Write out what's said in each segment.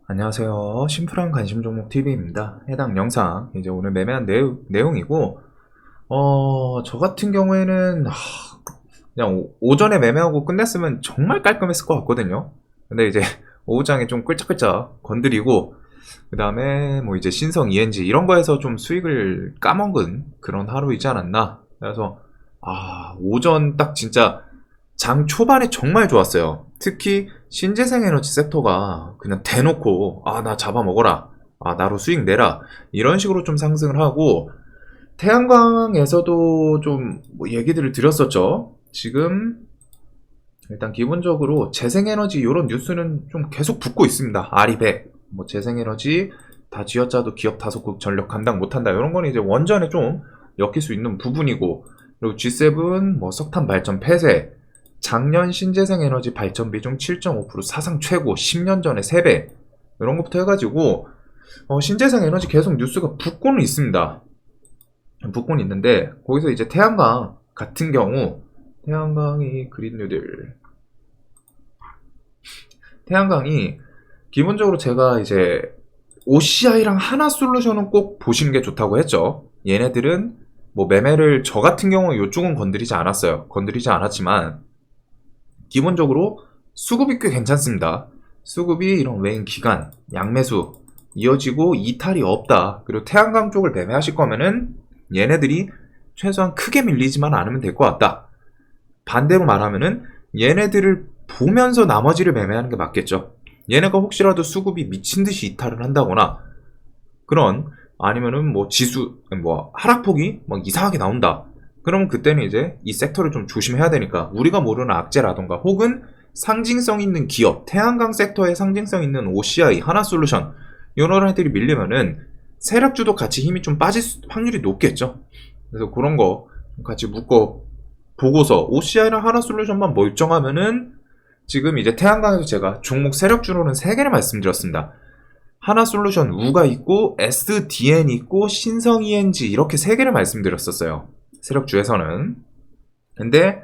안녕하세요. 심플한 관심 종목 TV입니다. 해당 영상 이제 오늘 매매한 내용이고 저 같은 경우에는 그냥 오전에 매매하고 끝냈으면 정말 깔끔했을 것 같거든요. 근데 이제 오후장에 좀 끌짝끌짝 건드리고 그 다음에 뭐 이제 신성 ENG 이런 거에서 좀 수익을 까먹은 그런 하루이지 않았나. 그래서 오전 딱 진짜 장 초반에 정말 좋았어요. 특히 신재생에너지 섹터가 그냥 대놓고 나 잡아먹어라, 나로 수익 내라, 이런 식으로 좀 상승을 하고, 태양광에서도 좀뭐 얘기들을 드렸었죠. 지금 일단 기본적으로 재생에너지 이런 뉴스는 좀 계속 붙고 있습니다. 아리백, 뭐 재생에너지 다 쥐어짜도 기업 다소국 전력 감당 못한다, 이런 건 이제 원전에 좀 엮일 수 있는 부분이고, 그리고 G7 뭐 석탄 발전 폐쇄, 작년 신재생 에너지 발전 비중 7.5% 사상 최고, 10년 전에 3배, 이런 것부터 해가지고 신재생 에너지 계속 뉴스가 붙고는 있습니다. 붙고는 있는데, 거기서 이제 태양광 같은 경우, 태양광이 그린 뉴딜, 태양광이 기본적으로 제가 이제 OCI랑 하나솔루션은 꼭 보시는 게 좋다고 했죠. 얘네들은 뭐 매매를 저 같은 경우 이쪽은 건드리지 않았어요. 건드리지 않았지만 기본적으로 수급이 꽤 괜찮습니다. 수급이 이런 외인 기간, 양매수 이어지고 이탈이 없다. 그리고 태양광 쪽을 매매하실 거면은 얘네들이 최소한 크게 밀리지만 않으면 될 것 같다. 반대로 말하면은 얘네들을 보면서 나머지를 매매하는 게 맞겠죠. 얘네가 혹시라도 수급이 미친 듯이 이탈을 한다거나, 그런, 아니면은 뭐 지수, 뭐 하락폭이 막 이상하게 나온다. 그러면 그때는 이제 이 섹터를 좀 조심해야 되니까, 우리가 모르는 악재라던가 혹은 상징성 있는 기업, 태양광 섹터에 상징성 있는 OCI, 하나솔루션 이런 애들이 밀리면은 세력주도 같이 힘이 좀 빠질 확률이 높겠죠. 그래서 그런 거 같이 묶어 보고서 OCI랑 하나솔루션만 멀쩡하면은, 지금 이제 태양광에서 제가 종목 세력주로는 3개를 말씀드렸습니다. 하나솔루션 우가 있고 SDN이 있고 신성 ENG, 이렇게 3개를 말씀드렸었어요. 세력주에서는. 근데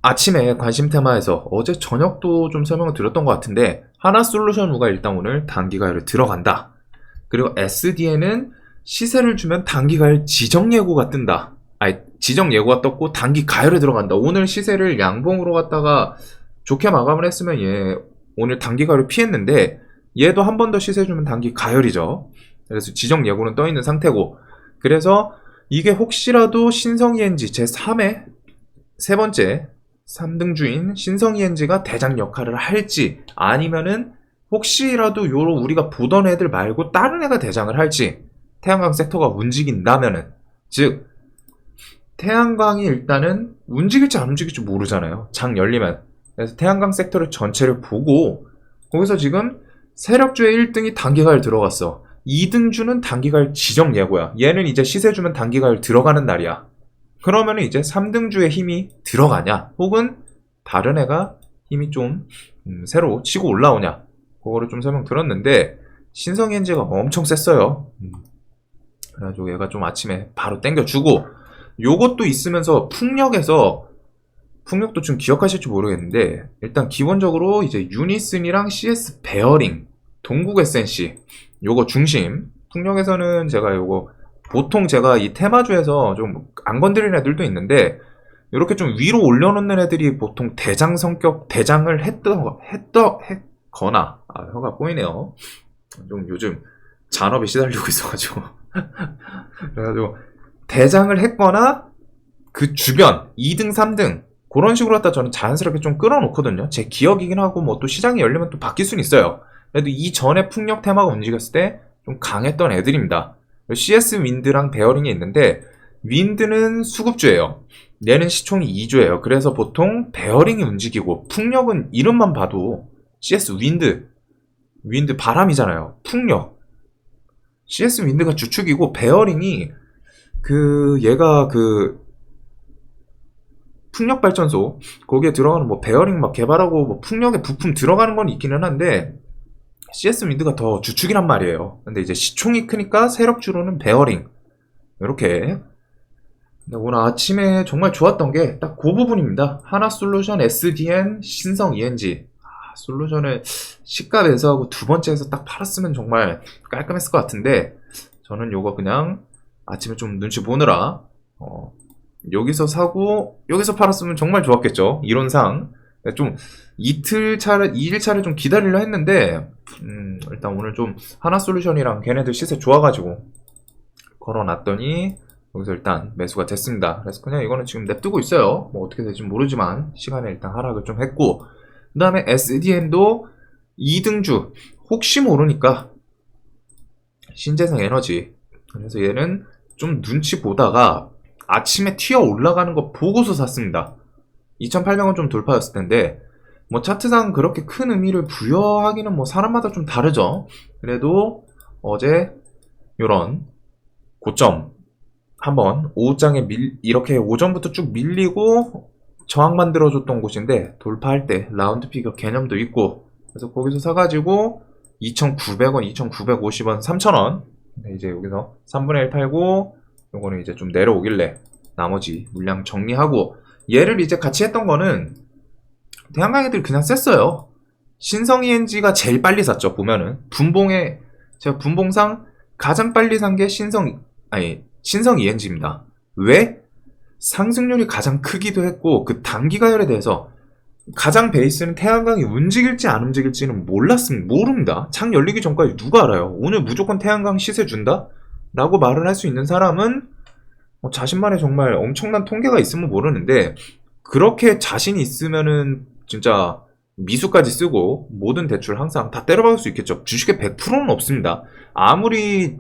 아침에 관심 테마에서 어제 저녁도 좀 설명을 드렸던 것 같은데, 하나솔루션 우가 일단 오늘 단기가열에 들어간다. 그리고 SDN은 시세를 주면 단기가열 지정예고가 뜬다. 지정예고가 떴고 단기가열에 들어간다. 오늘 시세를 양봉으로 갔다가 좋게 마감을 했으면 얘 오늘 단기가열 피했는데, 얘도 한 번 더 시세 주면 단기가열이죠. 그래서 지정예고는 떠있는 상태고, 그래서 이게 혹시라도 신성 ENG 제3회 세 번째 3등주인 신성 ENG가 대장 역할을 할지, 아니면은 혹시라도 요로 우리가 보던 애들 말고 다른 애가 대장을 할지, 태양광 섹터가 움직인다면은, 즉 태양광이 일단은 움직일지 안 움직일지 모르잖아요, 장 열리면. 그래서 태양광 섹터를 전체를 보고, 거기서 지금 세력주의 1등이 단기가열 들어갔어. 2등주는 단기가열 지정 예고야. 얘는 이제 시세 주면 단기가열 들어가는 날이야. 그러면 이제 3등주의 힘이 들어가냐, 혹은 다른 애가 힘이 좀 새로 치고 올라오냐, 그거를 좀 설명 들었는데, 신성 ENG가 엄청 셌어요. 그래가지고 얘가 좀 아침에 바로 땡겨주고, 요것도 있으면서 풍력도 좀 기억하실지 모르겠는데, 일단 기본적으로 이제 유니슨이랑 CS 베어링, 동국 SNC 요거 중심. 풍력에서는 제가 요거 보통 제가 이 테마주에서 좀 안 건드리는 애들도 있는데, 이렇게 좀 위로 올려놓는 애들이 보통 대장 성격, 대장을 했거나, 혀가 꼬이네요. 좀 요즘 잔업에 시달리고 있어가지고. 그래가지고 대장을 했거나 그 주변 2등, 3등 그런 식으로 갖다 저는 자연스럽게 좀 끌어놓거든요. 제 기억이긴 하고 뭐 또 시장이 열리면 또 바뀔 수는 있어요. 그래도 이전에 풍력 테마가 움직였을 때 좀 강했던 애들입니다. CS 윈드랑 베어링이 있는데, 윈드는 수급주예요. 얘는 시총이 2주예요. 그래서 보통 베어링이 움직이고, 풍력은 이름만 봐도 CS 윈드 바람이잖아요. 풍력. CS 윈드가 주축이고, 베어링이 얘가 풍력발전소, 거기에 들어가는 뭐 베어링 막 개발하고 뭐 풍력에 부품 들어가는 건 있기는 한데, CS 윈드가 더 주축이란 말이에요. 근데 이제 시총이 크니까 세력주로는 베어링. 이렇게. 오늘 아침에 정말 좋았던 게 딱 그 부분입니다. 하나솔루션, SDN, 신성 ENG. 솔루션을 시가 매수하고 두 번째에서 딱 팔았으면 정말 깔끔했을 것 같은데, 저는 요거 그냥 아침에 좀 눈치 보느라 여기서 사고 여기서 팔았으면 정말 좋았겠죠. 이론상 좀 이틀 차를 2일 차를 좀 기다리려 했는데, 일단 오늘 좀 하나솔루션이랑 걔네들 시세 좋아가지고 걸어놨더니 여기서 일단 매수가 됐습니다. 그래서 그냥 이거는 지금 냅두고 있어요. 뭐 어떻게 될지 모르지만 시간에 일단 하락을 좀 했고, 그 다음에 SDN도 2등주 혹시 모르니까 신재생 에너지. 그래서 얘는 좀 눈치 보다가 아침에 튀어 올라가는 거 보고서 샀습니다. 2,800원 좀 돌파였을 텐데, 뭐 차트상 그렇게 큰 의미를 부여하기는 뭐 사람마다 좀 다르죠. 그래도 어제 요런 고점 한번 오후장에 이렇게 오전부터 쭉 밀리고 저항 만들어줬던 곳인데, 돌파할 때 라운드 피겨 개념도 있고, 그래서 거기서 사가지고 2,900원, 2,950원, 3,000원. 이제 여기서 3분의 1 팔고, 요거는 이제 좀 내려오길래 나머지 물량 정리하고, 얘를 이제 같이 했던 거는 태양광 애들 그냥 셌어요. 신성 ENG가 제일 빨리 샀죠. 보면은 제가 분봉상 가장 빨리 산 게 신성 ENG입니다. 왜? 상승률이 가장 크기도 했고, 그 단기가열에 대해서 가장 베이스는 태양광이 움직일지 안 움직일지는 모릅니다. 창 열리기 전까지 누가 알아요? 오늘 무조건 태양광 시세 준다? 라고 말을 할 수 있는 사람은 자신만의 정말 엄청난 통계가 있으면 모르는데, 그렇게 자신이 있으면은 진짜 미수까지 쓰고 모든 대출 항상 다 때려박을 수 있겠죠. 주식에 100%는 없습니다. 아무리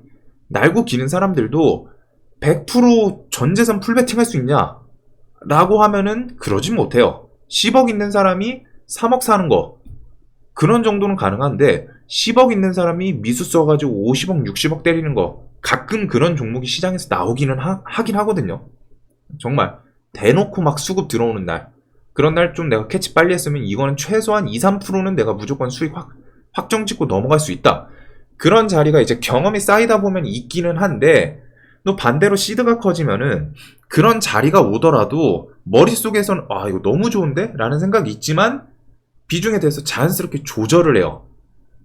날고 기는 사람들도 100% 전재산 풀베팅 할 수 있냐? 라고 하면은 그러진 못해요. 10억 있는 사람이 3억 사는 거, 그런 정도는 가능한데 10억 있는 사람이 미수 써가지고 50억, 60억 때리는 거, 가끔 그런 종목이 시장에서 나오기는 하긴 하거든요. 정말 대놓고 막 수급 들어오는 날, 그런 날 좀 내가 캐치 빨리 했으면 이거는 최소한 2, 3%는 내가 무조건 수익 확정 짓고 넘어갈 수 있다. 그런 자리가 이제 경험이 쌓이다 보면 있기는 한데, 또 반대로 시드가 커지면은 그런 자리가 오더라도 머릿속에서는 이거 너무 좋은데? 라는 생각이 있지만 비중에 대해서 자연스럽게 조절을 해요.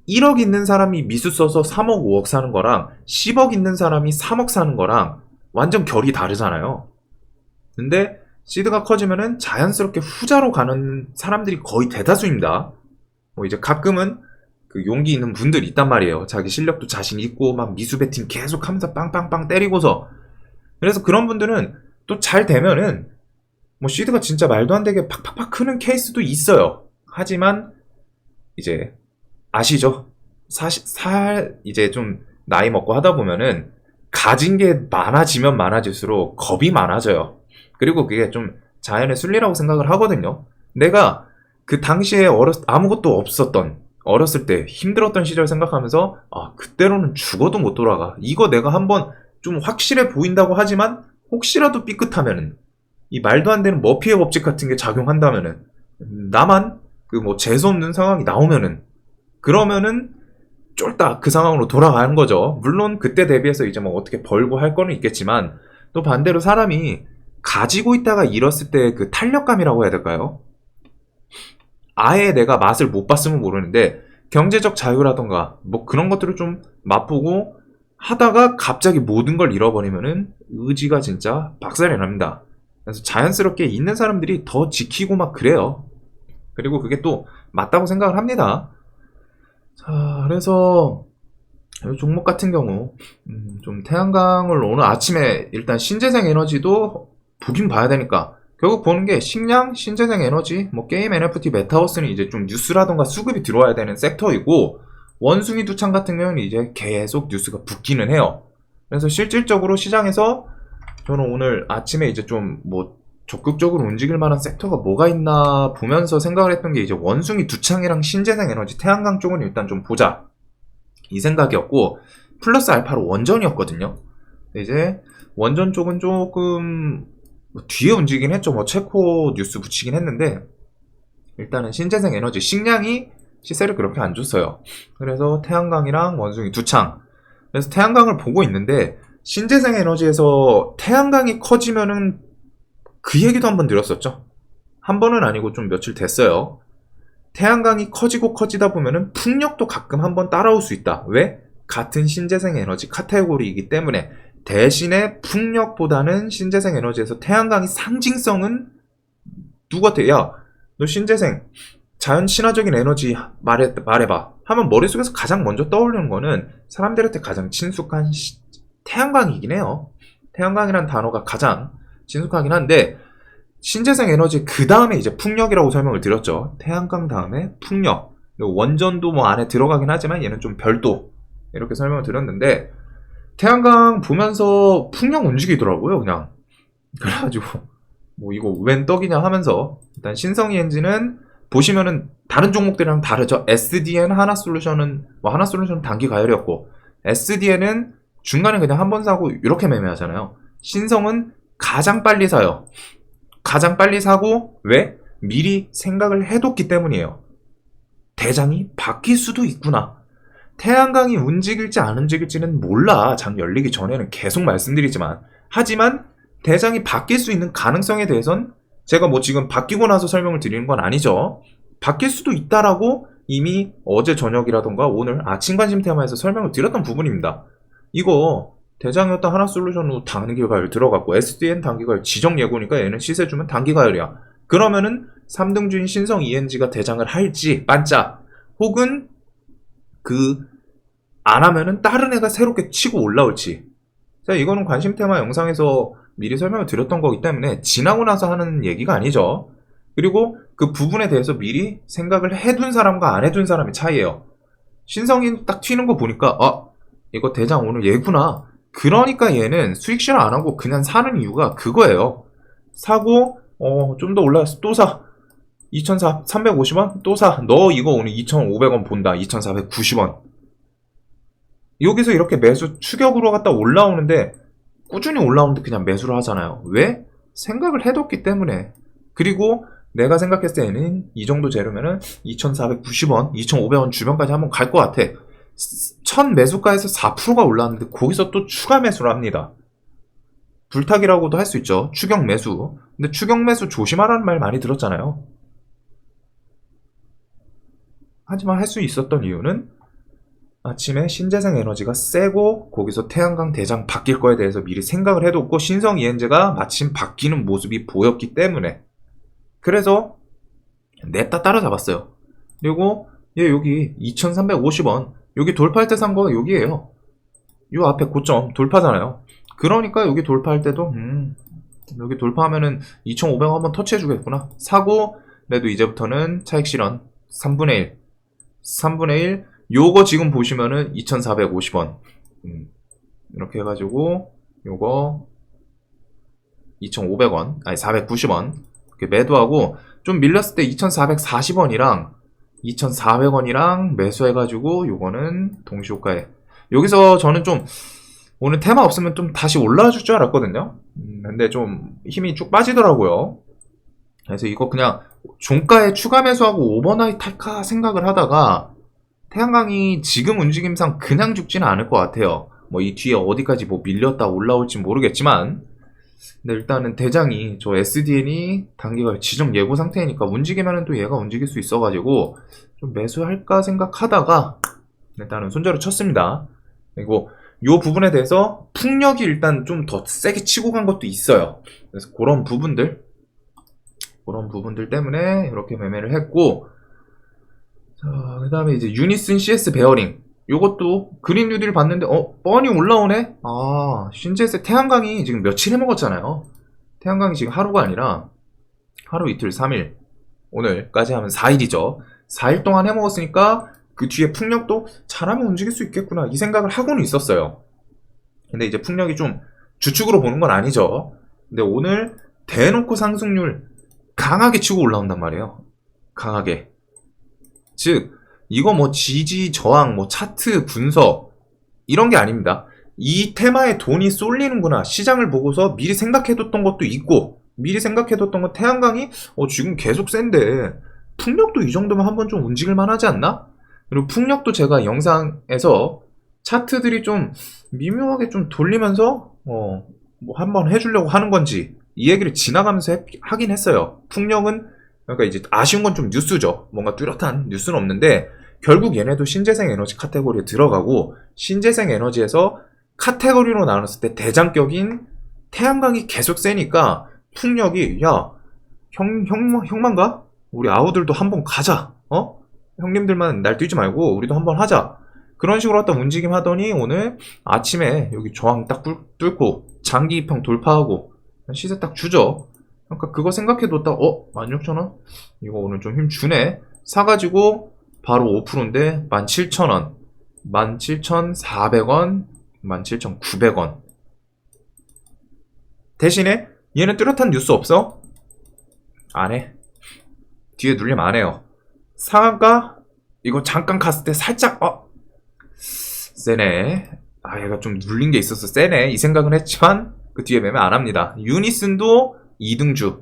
1억 있는 사람이 미수 써서 3억, 5억 사는 거랑 10억 있는 사람이 3억 사는 거랑 완전 결이 다르잖아요. 근데 시드가 커지면은 자연스럽게 후자로 가는 사람들이 거의 대다수입니다. 이제 가끔은 그 용기 있는 분들이 있단 말이에요. 자기 실력도 자신 있고 막 미수 배팅 계속 하면서 빵빵빵 때리고서. 그래서 그런 분들은 또 잘 되면은 뭐 시드가 진짜 말도 안 되게 팍팍팍 크는 케이스도 있어요. 하지만 이제 아시죠? 이제 좀 나이 먹고 하다 보면은 가진 게 많아지면 많아질수록 겁이 많아져요. 그리고 그게 좀 자연의 순리라고 생각을 하거든요. 내가 그 당시에 아무것도 없었던, 어렸을 때 힘들었던 시절 생각하면서 그때로는 죽어도 못 돌아가. 이거 내가 한번 좀 확실해 보인다고 하지만 혹시라도 삐끗하면은, 이 말도 안 되는 머피의 법칙 같은 게 작용한다면은, 나만 그 뭐 재수없는 상황이 나오면은, 그러면은 쫄딱 그 상황으로 돌아가는 거죠. 물론 그때 대비해서 이제 뭐 어떻게 벌고 할 거는 있겠지만, 또 반대로 사람이 가지고 있다가 잃었을 때 그 탄력감이라고 해야 될까요? 아예 내가 맛을 못 봤으면 모르는데 경제적 자유라던가 뭐 그런 것들을 좀 맛보고 하다가 갑자기 모든 걸 잃어버리면은 의지가 진짜 박살이 납니다. 그래서 자연스럽게 있는 사람들이 더 지키고 막 그래요. 그리고 그게 또 맞다고 생각을 합니다. 자, 그래서 이 종목 같은 경우 좀 태양광을 오늘 아침에 일단 신재생 에너지도 보긴 봐야 되니까 결국 보는 게 식량, 신재생 에너지, 뭐 게임, NFT, 메타버스는 이제 좀 뉴스라던가 수급이 들어와야 되는 섹터이고, 원숭이 두창 같은 경우는 이제 계속 뉴스가 붙기는 해요. 그래서 실질적으로 시장에서 저는 오늘 아침에 이제 좀 뭐 적극적으로 움직일 만한 섹터가 뭐가 있나 보면서 생각을 했던 게 이제 원숭이 두창이랑 신재생 에너지, 태양광 쪽은 일단 좀 보자, 이 생각이었고, 플러스 알파로 원전이었거든요. 이제 원전 쪽은 조금 뒤에 움직이긴 했죠. 뭐 체코 뉴스 붙이긴 했는데, 일단은 신재생 에너지, 식량이 시세를 그렇게 안 줬어요. 그래서 태양광이랑 원숭이 두창, 그래서 태양광을 보고 있는데, 신재생 에너지에서 태양광이 커지면은 그 얘기도 한번 들었었죠. 한 번은 아니고 좀 며칠 됐어요. 태양광이 커지고 커지다 보면은 풍력도 가끔 한번 따라올 수 있다. 왜? 같은 신재생 에너지 카테고리이기 때문에. 대신에 풍력보다는 신재생 에너지에서 태양광이 상징성은 누구한테 야, 너 신재생 자연 친화적인 에너지 말해봐 하면 머릿속에서 가장 먼저 떠오르는 거는 사람들한테 가장 친숙한 태양광이긴 해요. 태양광이라는 단어가 가장 친숙하긴 한데, 신재생 에너지 그 다음에 이제 풍력이라고 설명을 드렸죠. 태양광 다음에 풍력. 원전도 뭐 안에 들어가긴 하지만 얘는 좀 별도, 이렇게 설명을 드렸는데, 태양광 보면서 풍력 움직이더라고요, 그냥. 그래가지고 뭐 이거 웬 떡이냐 하면서, 일단 신성이 엔진은 보시면은 다른 종목들이랑 다르죠. SDN 하나솔루션은 뭐 하나솔루션은 단기 가열이었고, SDN은 중간에 그냥 한 번 사고 이렇게 매매하잖아요. 신성은 가장 빨리 사요. 가장 빨리 사고, 왜? 미리 생각을 해뒀기 때문이에요. 대장이 바뀔 수도 있구나. 태양광이 움직일지 안 움직일지는 몰라. 장 열리기 전에는 계속 말씀드리지만, 하지만 대장이 바뀔 수 있는 가능성에 대해선 제가 뭐 지금 바뀌고 나서 설명을 드리는 건 아니죠. 바뀔 수도 있다라고 이미 어제 저녁이라던가 오늘 아침 관심 테마에서 설명을 드렸던 부분입니다. 이거 대장이었던 하나솔루션으로 단기 가열 들어갔고, SDN 단기 가열 지정 예고니까 얘는 시세 주면 단기 가열이야. 그러면은 3등주인 신성 ENG가 대장을 할지 반짝, 혹은 안 하면은 다른 애가 새롭게 치고 올라올지. 자, 이거는 관심 테마 영상에서 미리 설명을 드렸던 거기 때문에 지나고 나서 하는 얘기가 아니죠. 그리고 그 부분에 대해서 미리 생각을 해둔 사람과 안 해둔 사람의 차이예요. 신성이 딱 튀는 거 보니까 이거 대장 오늘 얘구나. 그러니까 얘는 수익 실현 안 하고 그냥 사는 이유가 그거예요. 사고 좀 더 올라갔어. 또 사. 2,350원? 또 사. 너 이거 오늘 2,500원 본다. 2,490원. 여기서 이렇게 매수 추격으로 갔다 올라오는데, 꾸준히 올라오는데 그냥 매수를 하잖아요. 왜? 생각을 해뒀기 때문에. 그리고 내가 생각했을 때는 이 정도 재료면은 2,490원, 2,500원 주변까지 한번 갈 것 같아. 첫 매수가에서 4%가 올랐는데 거기서 또 추가 매수를 합니다. 불타기라고도 할 수 있죠. 추격 매수. 근데 추격 매수 조심하라는 말 많이 들었잖아요. 하지만 할 수 있었던 이유는 아침에 신재생 에너지가 세고 거기서 태양광 대장 바뀔 거에 대해서 미리 생각을 해뒀고, 신성 ENG가 마침 바뀌는 모습이 보였기 때문에. 그래서 냅다 따라잡았어요. 그리고 얘 여기 2,350원 여기 돌파할 때 산 거가 여기에요. 요 앞에 고점 돌파잖아요. 그러니까 여기 돌파할 때도 여기 돌파하면은 2,500원 한번 터치해 주겠구나. 사고 그래도 이제부터는 차익 실현 3분의 1 3분의 1 요거 지금 보시면은 2,450원 이렇게 해가지고 요거 2,500원 아니 490원 이렇게 매도하고, 좀 밀렸을 때 2,440원이랑 2,400원이랑 매수해가지고 요거는 동시호가에. 여기서 저는 좀 오늘 테마 없으면 좀 다시 올라와 줄 줄 알았거든요. 근데 좀 힘이 쭉 빠지더라고요. 그래서 이거 그냥 종가에 추가 매수하고 오버나잇 할까 생각을 하다가, 태양광이 지금 움직임상 그냥 죽지는 않을 것 같아요. 뭐 이 뒤에 어디까지 뭐 밀렸다 올라올지 모르겠지만, 근데 일단은 대장이 저 SDN이 단기가 지정 예고 상태이니까 움직이면은 또 얘가 움직일 수 있어가지고 좀 매수할까 생각하다가 일단은 손절을 쳤습니다. 그리고 요 부분에 대해서 풍력이 일단 좀 더 세게 치고 간 것도 있어요. 그래서 그런 부분들 때문에 이렇게 매매를 했고, 자, 그 다음에 이제 유니슨 CS 베어링. 요것도 그린 뉴딜 봤는데, 뻔히 올라오네? 신재생 태양광이 지금 며칠 해먹었잖아요. 태양광이 지금 하루가 아니라, 하루, 이틀, 3일. 오늘까지 하면 4일이죠. 4일 동안 해먹었으니까, 그 뒤에 풍력도 잘하면 움직일 수 있겠구나. 이 생각을 하고는 있었어요. 근데 이제 풍력이 좀 주축으로 보는 건 아니죠. 근데 오늘 대놓고 상승률 강하게 치고 올라온단 말이에요. 강하게. 즉, 이거 뭐 지지, 저항, 뭐 차트, 분석 이런 게 아닙니다. 이 테마에 돈이 쏠리는구나. 시장을 보고서 미리 생각해뒀던 것도 있고, 미리 생각해뒀던 건 태양광이 지금 계속 센데 풍력도 이 정도면 한번 좀 움직일 만하지 않나? 그리고 풍력도 제가 영상에서 차트들이 좀 미묘하게 좀 돌리면서 뭐 한번 해주려고 하는 건지 이 얘기를 지나가면서 하긴 했어요. 풍력은 그러니까 이제 아쉬운 건 좀 뉴스죠. 뭔가 뚜렷한 뉴스는 없는데 결국 얘네도 신재생 에너지 카테고리에 들어가고 신재생 에너지에서 카테고리로 나눴을 때 대장격인 태양광이 계속 세니까 풍력이 야 형만가? 우리 아우들도 한번 가자. 형님들만 날 뛰지 말고 우리도 한번 하자. 그런 식으로 갖다 움직임 하더니 오늘 아침에 여기 저항 딱 뚫고 장기 입형 돌파하고 시세 딱 주죠. 그러니까 그거 생각해뒀다 16,000원? 이거 오늘 좀 힘 주네. 사가지고 바로 5%인데 17,000원, 17,400원, 17,900원. 대신에 얘는 뚜렷한 뉴스 없어? 안 해. 뒤에 눌리면 안 해요. 상한가? 이거 잠깐 갔을 때 살짝 세네. 얘가 좀 눌린 게 있어서 세네 이 생각은 했지만 그 뒤에 매매 안 합니다. 유니슨도 2등주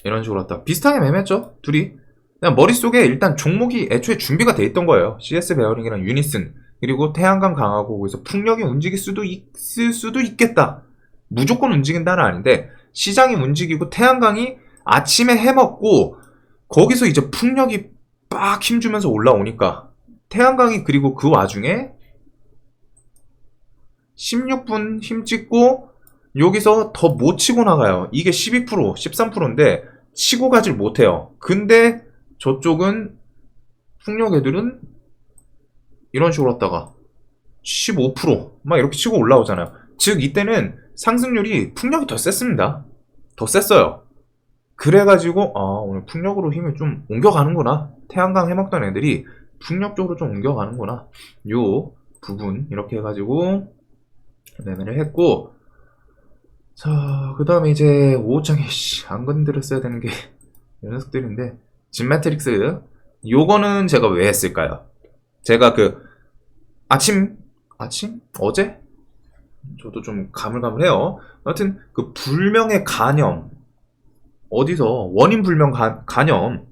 이런 식으로 왔다. 비슷하게 매매했죠 둘이. 그냥 머릿속에 일단 종목이 애초에 준비가 돼 있던 거예요. CS 베어링이랑 유니슨 그리고 태양광 강하고 거기서 풍력이 움직일 수도 있을 수도 있겠다. 무조건 움직인다는 아닌데 시장이 움직이고 태양광이 아침에 해먹고 거기서 이제 풍력이 빡 힘주면서 올라오니까 태양광이 그리고 그 와중에 16분 힘 찍고 여기서 더 못 치고 나가요. 이게 12%, 13%인데 치고 가질 못해요. 근데 저쪽은 풍력 애들은 이런 식으로 왔다가 15%막 이렇게 치고 올라오잖아요. 즉 이때는 상승률이 풍력이 더 셌습니다. 더 셌어요. 그래가지고 오늘 풍력으로 힘을 좀 옮겨가는구나. 태양광 해먹던 애들이 풍력 쪽으로 좀 옮겨가는구나. 요 부분 이렇게 해가지고 매매를 했고, 자 그 다음에 이제 5호장에 안 건드렸어야 되는 게 이 녀석들인데 진매트릭스 요거는 제가 왜 했을까요? 제가 그 아침? 어제? 저도 좀 가물가물해요. 하여튼 그 불명의 간염 어디서 원인 불명 간염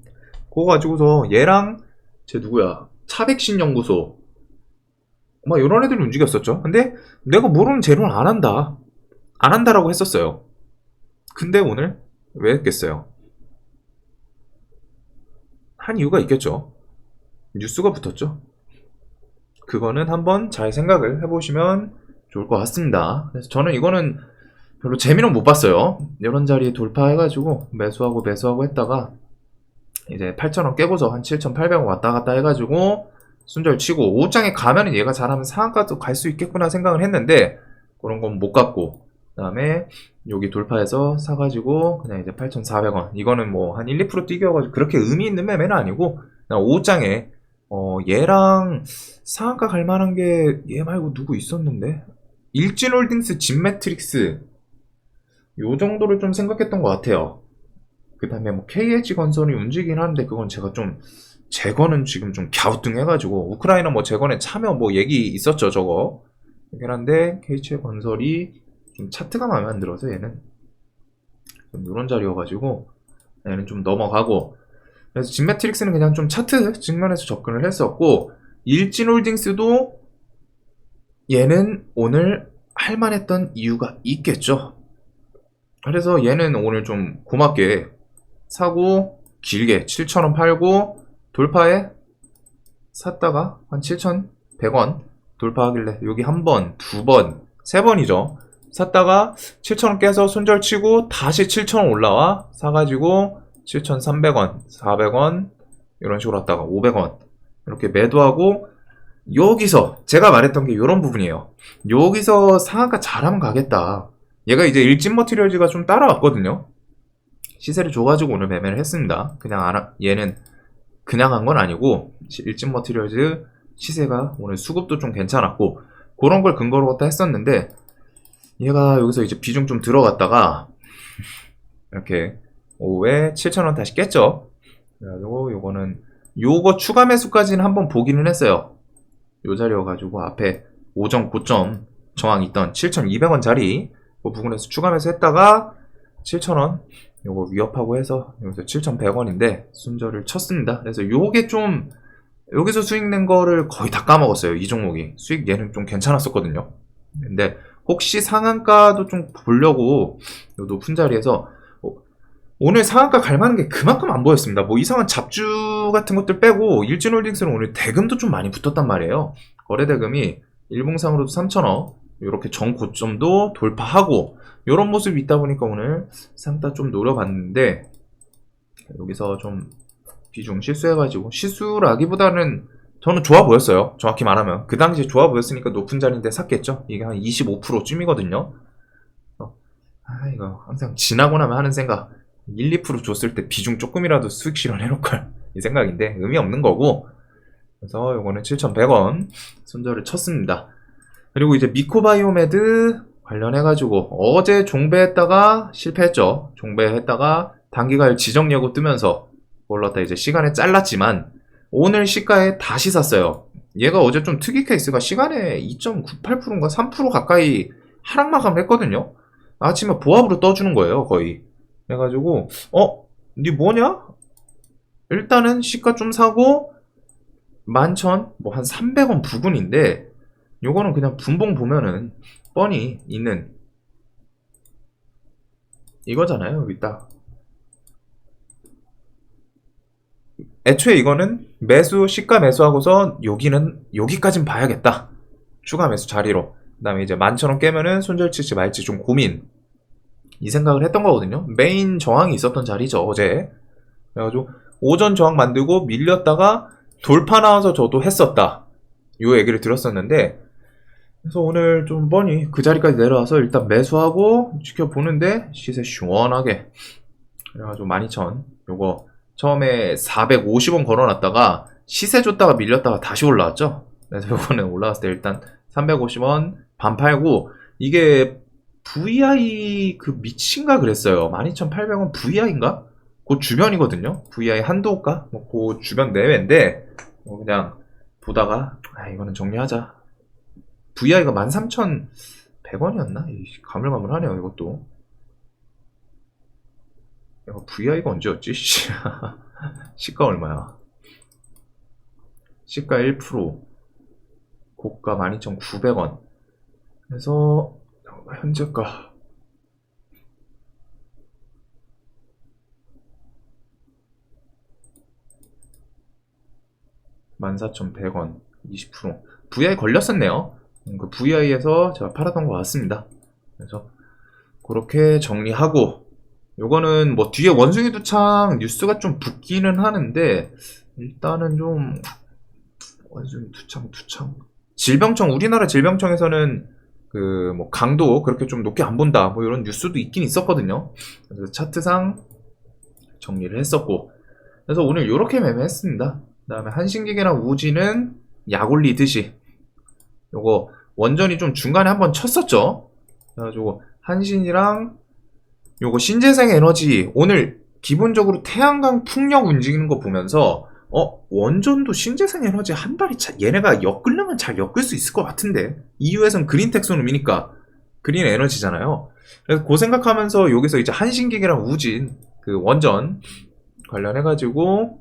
그거 가지고서 얘랑 쟤 누구야 차백신 연구소 막 이런 애들 움직였었죠. 근데 내가 모르는 재료는 안 한다라고 했었어요. 근데 오늘 왜 했겠어요? 한 이유가 있겠죠. 뉴스가 붙었죠. 그거는 한번 잘 생각을 해보시면 좋을 것 같습니다. 그래서 저는 이거는 별로 재미는 못 봤어요. 이런 자리에 돌파해가지고 매수하고 했다가 이제 8,000원 깨고서 한 7,800원 왔다 갔다 해가지고 순절 치고 5장에 가면은 얘가 잘하면 상한가도 갈 수 있겠구나 생각을 했는데 그런 건 못 갔고, 그 다음에 여기 돌파해서 사가지고 그냥 이제 8,400원 이거는 뭐 한 1, 2% 뛰겨가지고 그렇게 의미 있는 매매는 아니고 그냥 5장에 얘랑 상한가 갈 만한 게 얘 말고 누구 있었는데 일진홀딩스 진매트릭스 요 정도를 좀 생각했던 것 같아요. 그 다음에 뭐 KH건설이 움직이긴 하는데 그건 제가 좀 재건은 지금 좀 갸우뚱해가지고 우크라이나 뭐 재건에 참여 뭐 얘기 있었죠 저거. 그긴 한데 KH건설이 좀 차트가 마음에 안 들어서 얘는 좀 이런 자리여가지고 얘는 좀 넘어가고, 그래서 진매트릭스는 그냥 좀 차트 측면에서 접근을 했었고 일진홀딩스도 얘는 오늘 할만했던 이유가 있겠죠. 그래서 얘는 오늘 좀 고맙게 사고 길게 7,000원 팔고 돌파에 샀다가 한 7,100원 돌파하길래 여기 한 번, 두 번, 세 번이죠. 샀다가 7,000원 깨서 손절치고 다시 7,000원 올라와 사가지고 7,300원, 400원 이런 식으로 왔다가 500원 이렇게 매도하고, 여기서 제가 말했던 게 이런 부분이에요. 여기서 상한가 잘하면 가겠다. 얘가 이제 일진머티리얼즈가 좀 따라왔거든요. 시세를 줘가지고 오늘 매매를 했습니다. 얘는 그냥 한 건 아니고 일진머티리얼즈 시세가 오늘 수급도 좀 괜찮았고 그런 걸 근거로 갖다 했었는데 얘가 여기서 이제 비중 좀 들어갔다가 이렇게 오후에 7,000원 다시 깼죠. 그래가지고 요거 추가 매수까지는 한번 보기는 했어요. 요 자리여가지고 앞에 오전 고점 저항 있던 7,200원 자리 그 부분에서 추가 매수했다가 7,000원 요거 위협하고 해서 여기서 7,100원인데 순절을 쳤습니다. 그래서 요게 좀 여기서 수익 낸 거를 거의 다 까먹었어요. 이 종목이 수익 얘는 좀 괜찮았었거든요. 근데 혹시 상한가도 좀 보려고 요 높은 자리에서 오늘 상한가 갈만한 게 그만큼 안 보였습니다. 뭐 이상한 잡주 같은 것들 빼고 일진홀딩스는 오늘 대금도 좀 많이 붙었단 말이에요. 거래 대금이 일봉상으로도 3천억, 이렇게 전고점도 돌파하고 이런 모습이 있다 보니까 오늘 상따 좀 노려봤는데 여기서 좀 비중 실수해가지고, 실수라기보다는 저는 좋아 보였어요. 정확히 말하면 그 당시에 좋아 보였으니까 높은 자리인데 샀겠죠. 이게 한 25%쯤이거든요. 이거 항상 지나고 나면 하는 생각, 1, 2% 줬을 때 비중 조금이라도 수익 실현해놓을걸, 이 생각인데 의미 없는 거고. 그래서 요거는 7,100원 손절을 쳤습니다. 그리고 이제 미코바이오메드 관련해가지고 어제 종배했다가 실패했죠. 종배했다가 단기가율 지정 예고 뜨면서 올랐다 이제 시간에 잘랐지만 오늘 시가에 다시 샀어요. 얘가 어제 좀 특이 케이스가 시간에 2.98%인가 3% 가까이 하락 마감을 했거든요. 아침에 보합으로 떠주는 거예요, 거의. 그래가지고 니 뭐냐? 일단은 시가 좀 사고 11,000, 뭐 한 300원 부근인데 요거는 그냥 분봉 보면은 뻔히 있는 이거잖아요. 여기 딱 애초에 이거는 매수, 시가 매수하고서 여기까진 봐야겠다, 추가 매수 자리로. 그 다음에 이제 11,000원 깨면은 손절 칠지 말지 좀 고민, 이 생각을 했던 거거든요. 메인 저항이 있었던 자리죠, 어제. 그래가지고 오전 저항 만들고 밀렸다가 돌파 나와서 저도 했었다, 요 얘기를 들었었는데, 그래서 오늘 좀 뻔히 그 자리까지 내려와서 일단 매수하고 지켜보는데 시세 시원하게, 그래가지고 12,000 요거 처음에 450원 걸어놨다가 시세 줬다가 밀렸다가 다시 올라왔죠. 그래서 요거는 올라왔을 때 일단 350원 반 팔고, 이게 VI 그 미친가 그랬어요. 12,800원 VI인가? 그 주변이거든요. VI 한도가 뭐 그 주변 내외인데 그냥 보다가 이거는 정리하자. VI가 13,100원이었나? 가물가물하네요, 이것도. VI가 언제였지? 시가 얼마야? 시가 1%, 고가 12,900원. 그래서 현재가 14,100원, 20%. VI 걸렸었네요. 그 VI에서 제가 팔았던 것 같습니다. 그래서 그렇게 정리하고, 요거는 뭐 뒤에 원숭이 두창 뉴스가 좀 붙기는 하는데 일단은 좀 원숭이 두창 질병청, 우리나라 질병청에서는 그 뭐 강도 그렇게 좀 높게 안 본다, 뭐 이런 뉴스도 있긴 있었거든요. 그래서 차트상 정리를 했었고, 그래서 오늘 요렇게 매매했습니다. 그 다음에 한신기계랑 우지는 약 올리듯이 요거 원전이 좀 중간에 한번 쳤었죠. 그래가지고 한신이랑 요거 신재생 에너지 오늘 기본적으로 태양광 풍력 움직이는 거 보면서 원전도 신재생 에너지 한 발이 얘네가 엮으려면 잘 엮을 수 있을 것 같은데, EU에선 그린 텍소노미니까 그린 에너지잖아요. 그래서 그 생각하면서 여기서 이제 한신기계랑 우진 그 원전 관련해가지고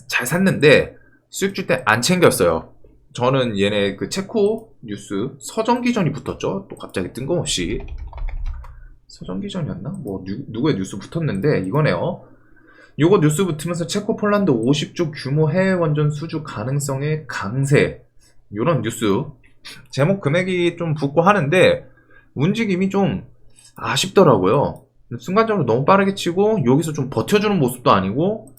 잘 샀는데 수익 줄 때 안 챙겼어요. 저는 얘네 그 체코 뉴스 서정기전이 붙었죠. 또 갑자기 뜬금없이 서정기전이었나? 뭐 누구의 뉴스 붙었는데 이거네요. 요거 뉴스 붙으면서 체코 폴란드 50조 규모 해외 원전 수주 가능성의 강세, 요런 뉴스. 제목 금액이 좀 붙고 하는데 움직임이 좀 아쉽더라고요. 순간적으로 너무 빠르게 치고 여기서 좀 버텨주는 모습도 아니고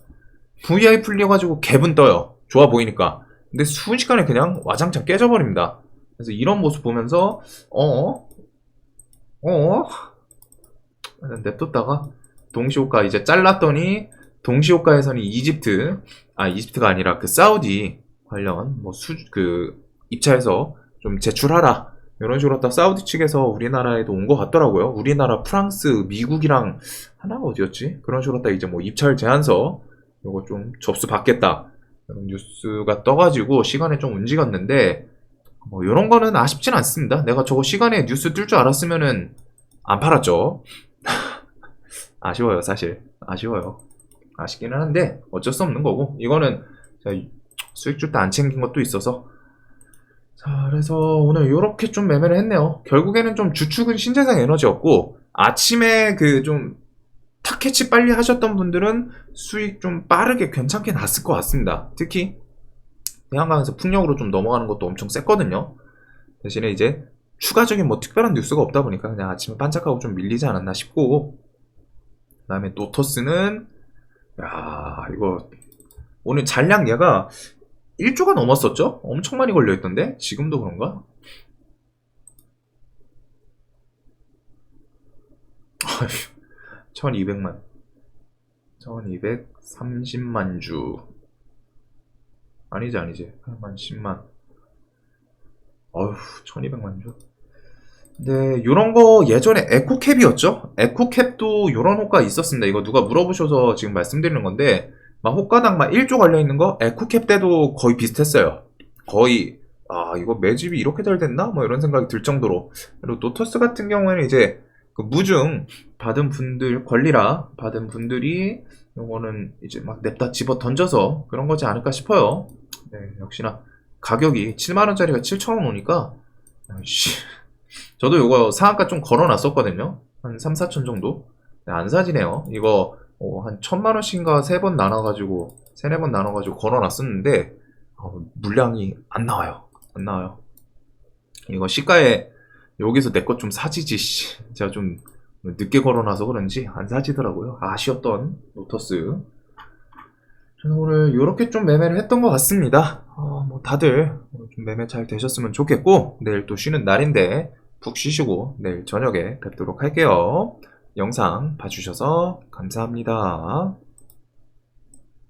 VI 풀려가지고 갭은 떠요, 좋아 보이니까. 근데 순식간에 그냥 와장창 깨져버립니다. 그래서 이런 모습 보면서 냅뒀다가 동시호가 이제 잘랐더니, 동시호가에서는 이집트가 아니라 그 사우디 관련 뭐 입찰해서 좀 제출하라, 이런 식으로 딱 사우디 측에서 우리나라에도 온 것 같더라고요. 우리나라, 프랑스, 미국이랑 하나가 어디였지? 그런 식으로 딱 이제 뭐 입찰 제안서 요거 좀 접수 받겠다, 이런 뉴스가 떠가지고 시간에 좀 움직였는데 뭐 이런 거는 아쉽진 않습니다. 내가 저거 시간에 뉴스 뜰 줄 알았으면은 안 팔았죠. 아쉬워요, 사실. 아쉽기는 한데 어쩔 수 없는 거고, 이거는 수익 줄 때 안 챙긴 것도 있어서. 자, 그래서 오늘 이렇게 좀 매매를 했네요. 결국에는 좀 주축은 신재생 에너지였고, 아침에 그 좀 타캐치 빨리 하셨던 분들은 수익 좀 빠르게 괜찮게 났을 것 같습니다. 특히 해안가에서 풍력으로 좀 넘어가는 것도 엄청 셌거든요. 대신에 이제 추가적인 뭐 특별한 뉴스가 없다 보니까 그냥 아침에 반짝하고 좀 밀리지 않았나 싶고, 그 다음에 노터스는 야 이거 오늘 잔량 얘가 1조가 넘었었죠? 엄청 많이 걸려있던데? 지금도 그런가? 아휴, 1200만 1230만 주 아니지 8만 10만 어휴 1200만 주. 근데 요런 거 예전에 에코캡이었죠? 에코캡도 요런 호가 있었습니다. 이거 누가 물어보셔서 지금 말씀드리는 건데, 막 호가당 막 1조 걸려있는 거 에코캡 때도 거의 비슷했어요. 거의 이거 매집이 이렇게 잘 됐나? 뭐 이런 생각이 들 정도로. 그리고 노터스 같은 경우에는 이제 그 무증 받은 분들, 권리라 받은 분들이 요거는 이제 막 냅다 집어 던져서 그런 거지 않을까 싶어요. 네, 역시나 가격이 7만원짜리가 7천원 오니까 아이씨, 저도 요거 상한가 좀 걸어놨었거든요. 한 3, 4천 정도. 네, 안 사지네요. 이거 한 1000만원씩인가 3번 나눠가지고 3, 4번 나눠가지고 걸어놨었는데 물량이 안 나와요. 안 나와요. 이거 시가에 여기서 내 것 좀 사지지 씨. 제가 좀 늦게 걸어놔서 그런지 안 사지더라고요. 아쉬웠던 노터스. 그래서 오늘 이렇게 좀 매매를 했던 것 같습니다. 뭐 다들 좀 매매 잘 되셨으면 좋겠고, 내일 또 쉬는 날인데 푹 쉬시고 내일 저녁에 뵙도록 할게요. 영상 봐주셔서 감사합니다.